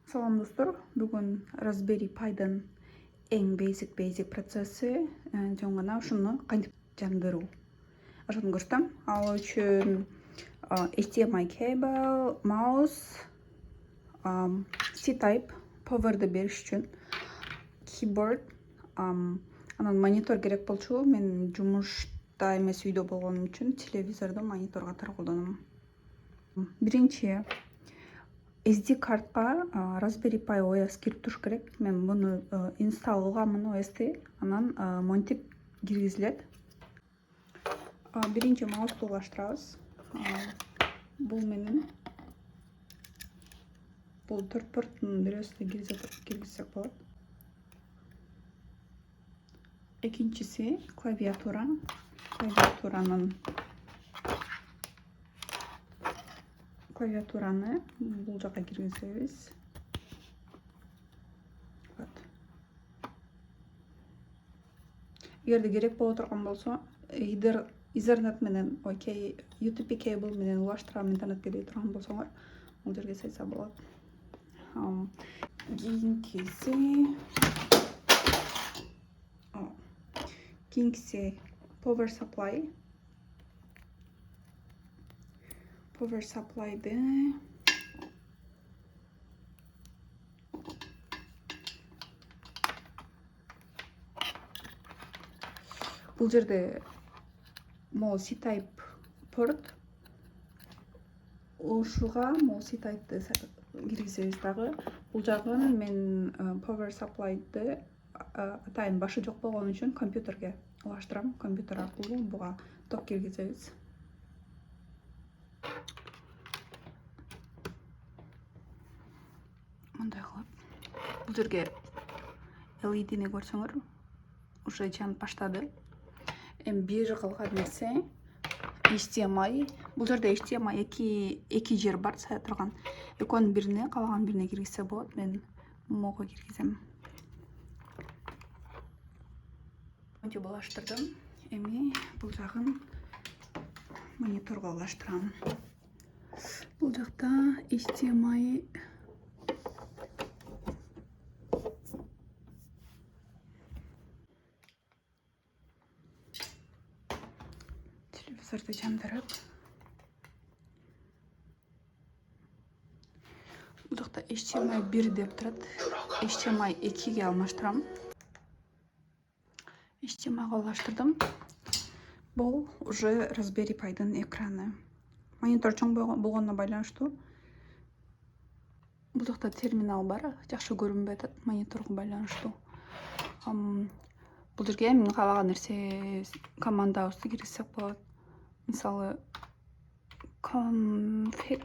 Салам достор, бүгін Raspberry Pi'дың ең basic процесі жаңғана ушуну кантип жандыруу ошону көрсөтөм. Ал үчүн HDMI cable, mouse, C-type, power'ды бериш үчүн keyboard, анан монитор керек болчу. Мен жумушта эмес үйдө болгон үчүн телевизорду мониторго колдоном. Биринчи SD картка Raspberry Pi OS кирип туруш керек. Мен буну инсталл кылганмын OS'ти. Анан монтип киргизилет. Биринчи маусту улаштырабыз. Бул менен бул 4 порттун бирөөсүнө киргизсек болот. Экинчиси клавиатура. Клавиатураны бул жака киргизебиз. Эгерде керек боло турган болсо, Ethernet менен, UTP cable менен улаштырам интернетке дей турган болсоңор, бул жерге сайса болот. Кийинкиси power supply. Power supply'ды бул жерде могу C-type порт. Ушуга могу C-type'ды киргизебиз дагы. Бул жагын мен power supply'ды атайын башы жок болгон үчүн компьютерге улаштырам. Компьютер аркылуу буга ток киргизебиз. Мындай кылып. Бул жерге LED'ни көрсөңөр, уже жанып баштады. Эми бир кылган нерсе HDMI. Бул жерде HDMI эки жер бар, сая турган. Экөөнүн бирине, калаган бирине киргизсе болот. Мен могу киргизем. Монтип улаштырдым. Эми бул жагын мониторго улаштырам. Бул жакта HDMI телевизорду жандырып, бул жакта HDMI 1 деп турат. HDMI 2ге алмаштырам. HDMI'га улаштырдым. Бул уже Raspberry Pi'дын экраны. Монитор чоң болгонуна байланыштуу. Бул жакта терминал бар, жакшы көрүнбөй атат мониторго байланыштуу. Бул жерге мен каалаган нерсе командабызды киргизсек болот. Мисалы config